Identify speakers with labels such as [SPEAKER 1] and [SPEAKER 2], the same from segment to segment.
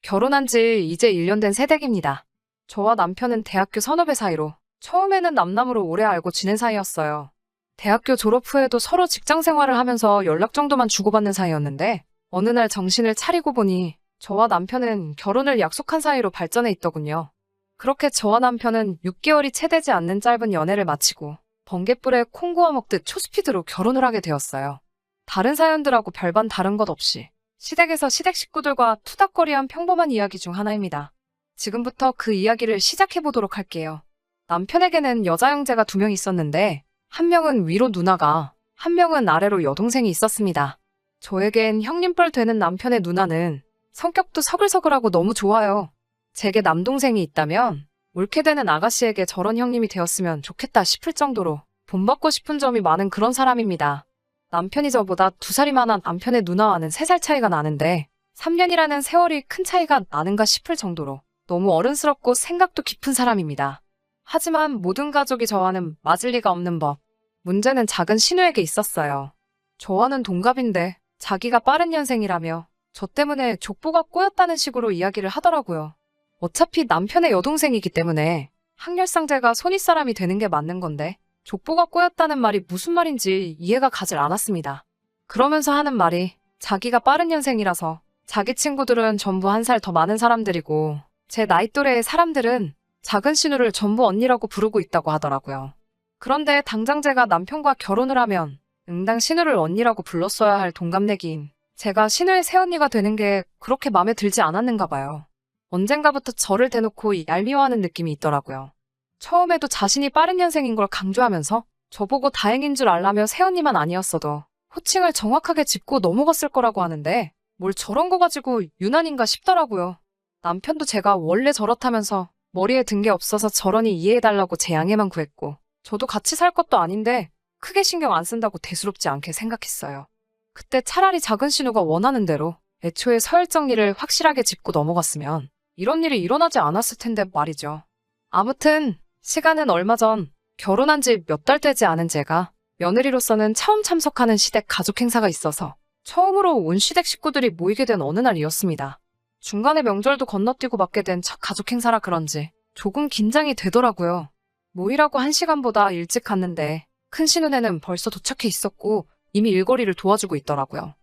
[SPEAKER 1] 결혼한 지 이제 1년 된 새댁입니다. 저와 남편은 대학교 선후배 사이로 처음에는 남남으로 오래 알고 지낸 사이였어요. 대학교 졸업 후에도 서로 직장 생활을 하면서 연락 정도만 주고받는 사이였는데 어느 날 정신을 차리고 보니 저와 남편은 결혼을 약속한 사이로 발전해 있더군요. 그렇게 저와 남편은 6개월이 채 되지 않는 짧은 연애를 마치고 번갯불에 콩 구워 먹듯 초스피드로 결혼을 하게 되었어요. 다른 사연들하고 별반 다른 것 없이 시댁에서 시댁 식구들과 투닥거리한 평범한 이야기 중 하나입니다. 지금부터 그 이야기를 시작해 보도록 할게요. 남편에게는 여자 형제가 2명 있었는데 한 명은 위로 누나가, 한 명은 아래로 여동생이 있었습니다. 저에겐 형님뻘 되는 남편의 누나는 성격도 서글서글하고 너무 좋아요. 제게 남동생이 있다면 옳게 되는 아가씨에게 저런 형님이 되었으면 좋겠다 싶을 정도로 본받고 싶은 점이 많은 그런 사람입니다. 남편이 저보다 2살이 많은 남편의 누나와는 3살 차이가 나는데 3년이라는 세월이 큰 차이가 나는가 싶을 정도로 너무 어른스럽고 생각도 깊은 사람입니다. 하지만 모든 가족이 저와는 맞을 리가 없는 법. 문제는 작은 신우에게 있었어요. 저와는 동갑인데 자기가 빠른 년생이라며 저 때문에 족보가 꼬였다는 식으로 이야기를 하더라고요. 어차피 남편의 여동생이기 때문에 학렬상제가 손윗사람이 되는 게 맞는 건데 족보가 꼬였다는 말이 무슨 말인지 이해가 가질 않았습니다. 그러면서 하는 말이 자기가 빠른 년생이라서 자기 친구들은 전부 1살 더 많은 사람들이고 제 나이 또래의 사람들은 작은 신우를 전부 언니라고 부르고 있다고 하더라고요. 그런데 당장 제가 남편과 결혼을 하면 응당 신우를 언니라고 불렀어야 할 동갑내기인 제가 신우의 새언니가 되는 게 그렇게 마음에 들지 않았는가 봐요. 언젠가부터 저를 대놓고 얄미워하는 느낌이 있더라고요. 처음에도 자신이 빠른 년생인 걸 강조하면서 저보고 다행인 줄 알라며 새언니만 아니었어도 호칭을 정확하게 짚고 넘어갔을 거라고 하는데 뭘 저런 거 가지고 유난인가 싶더라고요. 남편도 제가 원래 저렇다면서 머리에 든 게 없어서 저러니 이해해달라고 제 양해만 구했고 저도 같이 살 것도 아닌데 크게 신경 안 쓴다고 대수롭지 않게 생각했어요. 그때 차라리 작은 신우가 원하는 대로 애초에 서열 정리를 확실하게 짚고 넘어갔으면 이런 일이 일어나지 않았을 텐데 말이죠. 아무튼 시간은 얼마 전 결혼한 지 몇 달 되지 않은 제가 며느리로서는 처음 참석하는 시댁 가족 행사가 있어서 처음으로 온 시댁 식구들이 모이게 된 어느 날이었습니다. 중간에 명절도 건너뛰고 맞게 된 첫 가족 행사라 그런지 조금 긴장이 되더라고요. 모이라고 1시간보다 일찍 갔는데 큰 신우네는 벌써 도착해 있었고 이미 일거리를 도와주고 있더라고요.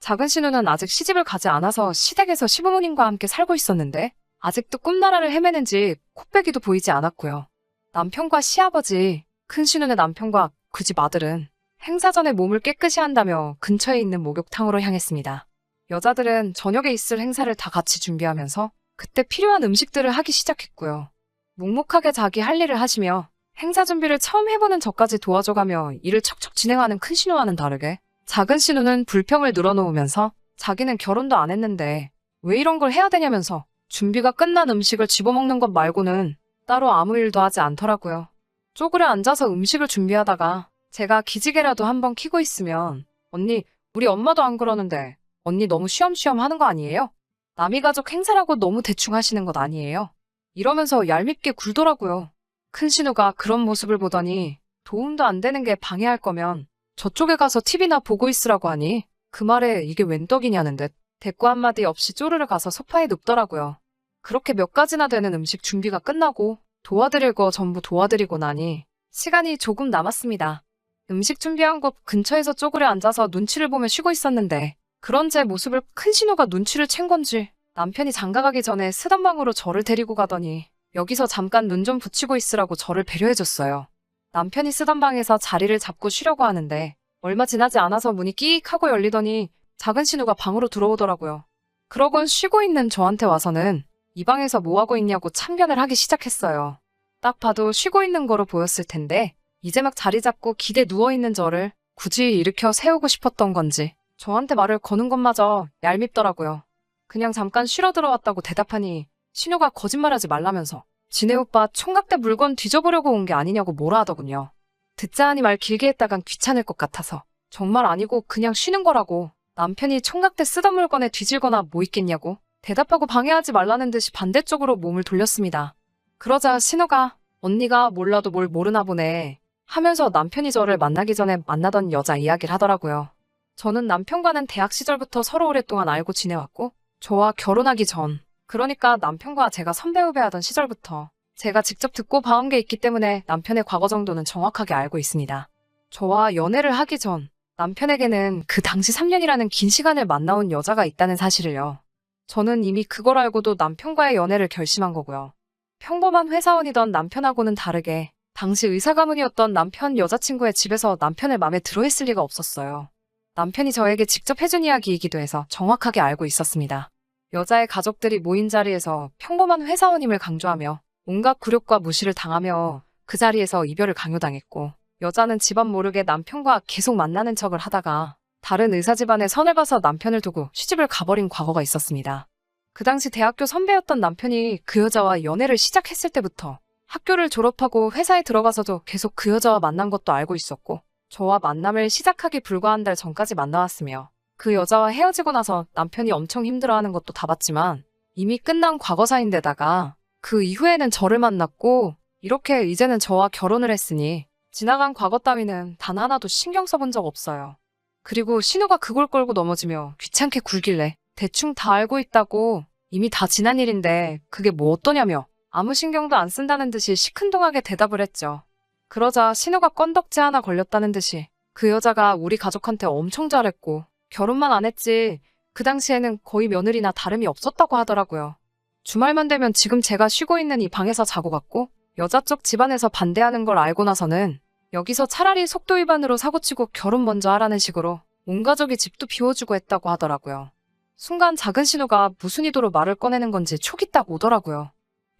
[SPEAKER 1] 작은 신우는 아직 시집을 가지 않아서 시댁에서 시부모님과 함께 살고 있었는데 아직도 꿈나라를 헤매는지 코빼기도 보이지 않았고요. 남편과 시아버지, 큰 신우네 남편과 그 집 아들은 행사 전에 몸을 깨끗이 한다며 근처에 있는 목욕탕으로 향했습니다. 여자들은 저녁에 있을 행사를 다 같이 준비하면서 그때 필요한 음식들을 하기 시작했고요. 묵묵하게 자기 할 일을 하시며 행사 준비를 처음 해보는 저까지 도와줘가며 일을 척척 진행하는 큰 신우와는 다르게 작은 신우는 불평을 늘어놓으면서 자기는 결혼도 안 했는데 왜 이런 걸 해야 되냐면서 준비가 끝난 음식을 집어먹는 것 말고는 따로 아무 일도 하지 않더라고요. 쪼그려 앉아서 음식을 준비하다가 제가 기지개라도 한번 켜고 있으면 언니, 우리 엄마도 안 그러는데 언니 너무 쉬엄쉬엄 하는 거 아니에요? 남이 가족 행사라고 너무 대충 하시는 것 아니에요? 이러면서 얄밉게 굴더라고요. 큰 신우가 그런 모습을 보더니 도움도 안 되는 게 방해할 거면 저쪽에 가서 TV나 보고 있으라고 하니 그 말에 이게 웬 떡이냐는 듯 대꾸 한마디 없이 쪼르르 가서 소파에 눕더라고요. 그렇게 몇 가지나 되는 음식 준비가 끝나고 도와드릴 거 전부 도와드리고 나니 시간이 조금 남았습니다. 음식 준비한 곳 근처에서 쪼그려 앉아서 눈치를 보며 쉬고 있었는데 그런 제 모습을 큰 신우가 눈치를 챈 건지 남편이 장가가기 전에 쓰던 방으로 저를 데리고 가더니 여기서 잠깐 눈 좀 붙이고 있으라고 저를 배려해줬어요. 남편이 쓰던 방에서 자리를 잡고 쉬려고 하는데 얼마 지나지 않아서 문이 끼익 하고 열리더니 작은 신우가 방으로 들어오더라고요. 그러곤 쉬고 있는 저한테 와서는 이 방에서 뭐하고 있냐고 참견을 하기 시작했어요. 딱 봐도 쉬고 있는 거로 보였을 텐데 이제 막 자리 잡고 기대 누워있는 저를 굳이 일으켜 세우고 싶었던 건지 저한테 말을 거는 것마저 얄밉더라고요. 그냥 잠깐 쉬러 들어왔다고 대답하니 신우가 거짓말하지 말라면서 지네 오빠 총각대 물건 뒤져보려고 온 게 아니냐고 뭐라 하더군요. 듣자 하니 말 길게 했다간 귀찮을 것 같아서 정말 아니고 그냥 쉬는 거라고 남편이 총각대 쓰던 물건에 뒤질거나 뭐 있겠냐고 대답하고 방해하지 말라는 듯이 반대쪽으로 몸을 돌렸습니다. 그러자 신우가 언니가 몰라도 뭘 모르나 보네 하면서 남편이 저를 만나기 전에 만나던 여자 이야기를 하더라고요. 저는 남편과는 대학 시절부터 서로 오랫동안 알고 지내왔고 저와 결혼하기 전 그러니까 남편과 제가 선배 후배하던 시절부터 제가 직접 듣고 봐온 게 있기 때문에 남편의 과거 정도는 정확하게 알고 있습니다. 저와 연애를 하기 전 남편에게는 그 당시 3년이라는 긴 시간을 만나온 여자가 있다는 사실을요. 저는 이미 그걸 알고도 남편과의 연애를 결심한 거고요. 평범한 회사원이던 남편하고는 다르게 당시 의사가문이었던 남편 여자친구의 집에서 남편을 마음에 들어 했을 리가 없었어요. 남편이 저에게 직접 해준 이야기이기도 해서 정확하게 알고 있었습니다. 여자의 가족들이 모인 자리에서 평범한 회사원임을 강조하며 온갖 굴욕과 무시를 당하며 그 자리에서 이별을 강요당했고, 여자는 집안 모르게 남편과 계속 만나는 척을 하다가 다른 의사 집안에 선을 봐서 남편을 두고 시집을 가버린 과거가 있었습니다. 그 당시 대학교 선배였던 남편이 그 여자와 연애를 시작했을 때부터 학교를 졸업하고 회사에 들어가서도 계속 그 여자와 만난 것도 알고 있었고, 저와 만남을 시작하기 불과 한 달 전까지 만나왔으며, 그 여자와 헤어지고 나서 남편이 엄청 힘들어하는 것도 다 봤지만 이미 끝난 과거사인데다가 그 이후에는 저를 만났고 이렇게 이제는 저와 결혼을 했으니 지나간 과거 따위는 단 하나도 신경 써본 적 없어요. 그리고 신우가 그걸 끌고 넘어지며 귀찮게 굴길래 대충 다 알고 있다고, 이미 다 지난 일인데 그게 뭐 어떠냐며 아무 신경도 안 쓴다는 듯이 시큰둥하게 대답을 했죠. 그러자 신우가 건덕지 하나 걸렸다는 듯이 그 여자가 우리 가족한테 엄청 잘했고 결혼만 안 했지 그 당시에는 거의 며느리나 다름이 없었다고 하더라고요. 주말만 되면 지금 제가 쉬고 있는 이 방에서 자고 갔고, 여자 쪽 집안에서 반대하는 걸 알고 나서는 여기서 차라리 속도 위반으로 사고치고 결혼 먼저 하라는 식으로 온 가족이 집도 비워주고 했다고 하더라고요. 순간 작은 신우가 무슨 의도로 말을 꺼내는 건지 촉이 딱 오더라고요.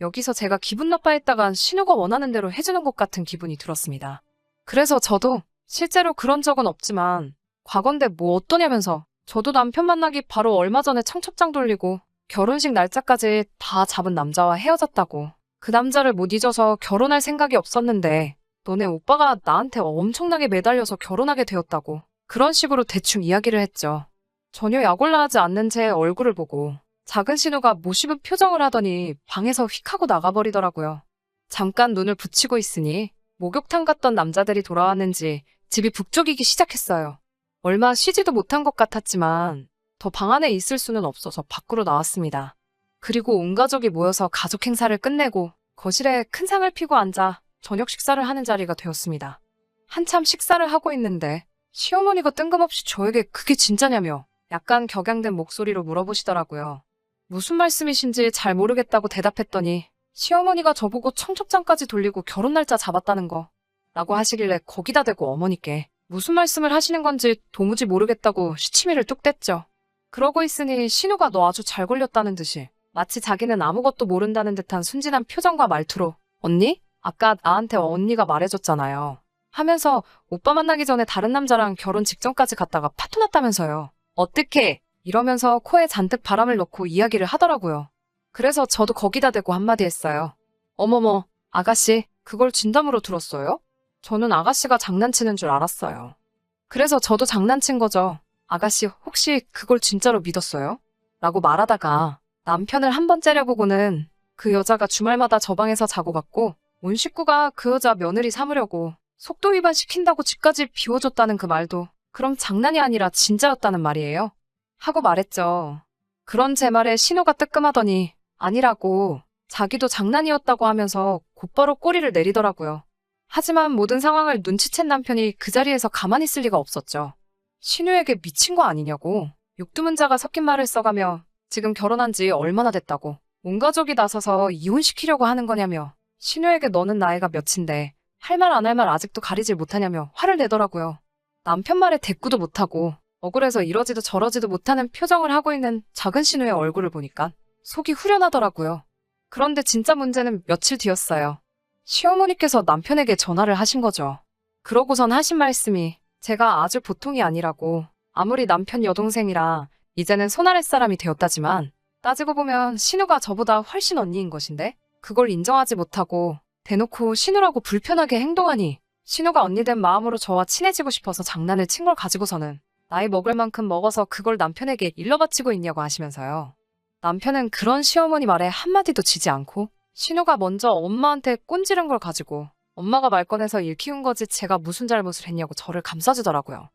[SPEAKER 1] 여기서 제가 기분 나빠했다간 신우가 원하는 대로 해주는 것 같은 기분이 들었습니다. 그래서 저도 실제로 그런 적은 없지만 과거인데 뭐 어떠냐면서 저도 남편 만나기 바로 얼마 전에 청첩장 돌리고 결혼식 날짜까지 다 잡은 남자와 헤어졌다고, 그 남자를 못 잊어서 결혼할 생각이 없었는데 너네 오빠가 나한테 엄청나게 매달려서 결혼하게 되었다고 그런 식으로 대충 이야기를 했죠. 전혀 약올라하지 않는 제 얼굴을 보고 작은 신우가 모시는 표정을 하더니 방에서 휙 하고 나가버리더라고요. 잠깐 눈을 붙이고 있으니 목욕탕 갔던 남자들이 돌아왔는지 집이 북적이기 시작했어요. 얼마 쉬지도 못한 것 같았지만 더 방 안에 있을 수는 없어서 밖으로 나왔습니다. 그리고 온 가족이 모여서 가족 행사를 끝내고 거실에 큰 상을 피고 앉아 저녁 식사를 하는 자리가 되었습니다. 한참 식사를 하고 있는데 시어머니가 뜬금없이 저에게 그게 진짜냐며 약간 격양된 목소리로 물어보시더라고요. 무슨 말씀이신지 잘 모르겠다고 대답했더니 시어머니가 저보고 청첩장까지 돌리고 결혼 날짜 잡았다는 거 라고 하시길래 거기다 대고 어머니께 무슨 말씀을 하시는 건지 도무지 모르겠다고 시치미를 뚝 뗐죠. 그러고 있으니 신우가 너 아주 잘 걸렸다는 듯이 마치 자기는 아무것도 모른다는 듯한 순진한 표정과 말투로 언니? 아까 나한테 언니가 말해줬잖아요. 하면서 오빠 만나기 전에 다른 남자랑 결혼 직전까지 갔다가 파토 났다면서요. 어떡해? 이러면서 코에 잔뜩 바람을 넣고 이야기를 하더라고요. 그래서 저도 거기다 대고 한마디 했어요. 어머머, 아가씨, 그걸 진담으로 들었어요? 저는 아가씨가 장난치는 줄 알았어요. 그래서 저도 장난친 거죠. 아가씨, 혹시 그걸 진짜로 믿었어요? 라고 말하다가 남편을 한번 째려보고는 그 여자가 주말마다 저 방에서 자고 갔고 온 식구가 그 여자 며느리 삼으려고 속도 위반 시킨다고 집까지 비워줬다는 그 말도 그럼 장난이 아니라 진짜였다는 말이에요? 하고 말했죠. 그런 제 말에 신우가 뜨끔하더니 아니라고 자기도 장난이었다고 하면서 곧바로 꼬리를 내리더라고요. 하지만 모든 상황을 눈치챈 남편이 그 자리에서 가만히 있을 리가 없었죠. 신우에게 미친 거 아니냐고 육두문자가 섞인 말을 써가며 지금 결혼한 지 얼마나 됐다고 온 가족이 나서서 이혼시키려고 하는 거냐며 신우에게 너는 나이가 몇인데 할 말 안 할 말 아직도 가리질 못하냐며 화를 내더라고요. 남편 말에 대꾸도 못하고 억울해서 이러지도 저러지도 못하는 표정을 하고 있는 작은 신우의 얼굴을 보니까 속이 후련하더라고요. 그런데 진짜 문제는 며칠 뒤였어요. 시어머니께서 남편에게 전화를 하신 거죠. 그러고선 하신 말씀이 제가 아주 보통이 아니라고, 아무리 남편 여동생이라 이제는 손아랫 사람이 되었다지만 따지고 보면 신우가 저보다 훨씬 언니인 것인데 그걸 인정하지 못하고 대놓고 신우라고 불편하게 행동하니 신우가 언니 된 마음으로 저와 친해지고 싶어서 장난을 친 걸 가지고서는 나이 먹을 만큼 먹어서 그걸 남편에게 일러 바치고 있냐고 하시면서요. 남편은 그런 시어머니 말에 한마디도 지지 않고 신우가 먼저 엄마한테 꼰지른 걸 가지고 엄마가 말 꺼내서 일 키운 거지 제가 무슨 잘못을 했냐고 저를 감싸주더라고요.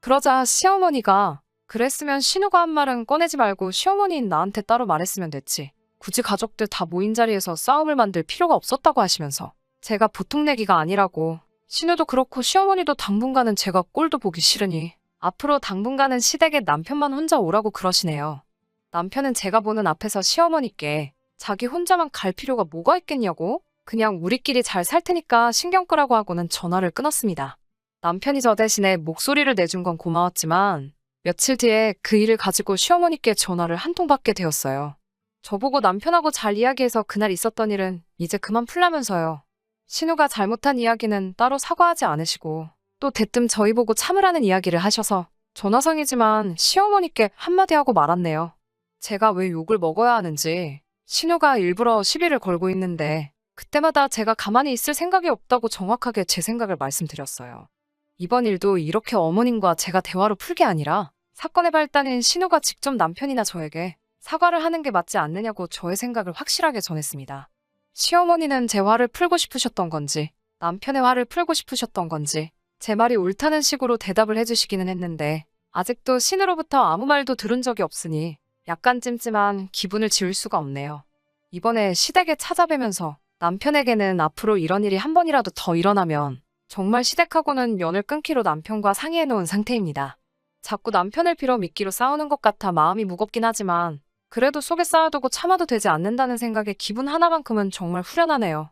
[SPEAKER 1] 그러자 시어머니가 그랬으면 신우가 한 말은 꺼내지 말고 시어머니인 나한테 따로 말했으면 됐지. 굳이 가족들 다 모인 자리에서 싸움을 만들 필요가 없었다고 하시면서 제가 보통 내기가 아니라고, 신우도 그렇고 시어머니도 당분간은 제가 꼴도 보기 싫으니 앞으로 당분간은 시댁에 남편만 혼자 오라고 그러시네요. 남편은 제가 보는 앞에서 시어머니께 자기 혼자만 갈 필요가 뭐가 있겠냐고, 그냥 우리끼리 잘 살 테니까 신경 끄라고 하고는 전화를 끊었습니다. 남편이 저 대신에 목소리를 내준 건 고마웠지만 며칠 뒤에 그 일을 가지고 시어머니께 전화를 한 통 받게 되었어요. 저보고 남편하고 잘 이야기해서 그날 있었던 일은 이제 그만 풀라면서요. 신우가 잘못한 이야기는 따로 사과하지 않으시고 또 대뜸 저희 보고 참으라는 이야기를 하셔서 전화성이지만 시어머니께 한마디 하고 말았네요. 제가 왜 욕을 먹어야 하는지, 신우가 일부러 시비를 걸고 있는데 그때마다 제가 가만히 있을 생각이 없다고 정확하게 제 생각을 말씀드렸어요. 이번 일도 이렇게 어머님과 제가 대화로 풀 게 아니라 사건의 발단인 신우가 직접 남편이나 저에게 사과를 하는 게 맞지 않느냐고 저의 생각을 확실하게 전했습니다. 시어머니는 제 화를 풀고 싶으셨던 건지 남편의 화를 풀고 싶으셨던 건지 제 말이 옳다는 식으로 대답을 해주시기는 했는데 아직도 신우로부터 아무 말도 들은 적이 없으니 약간 찜찜한 기분을 지울 수가 없네요. 이번에 시댁에 찾아뵈면서 남편에게는 앞으로 이런 일이 한 번이라도 더 일어나면 정말 시댁하고는 연을 끊기로 남편과 상의해놓은 상태입니다. 자꾸 남편을 빌어 미끼로 싸우는 것 같아 마음이 무겁긴 하지만 그래도 속에 쌓아두고 참아도 되지 않는다는 생각에 기분 하나만큼은 정말 후련하네요.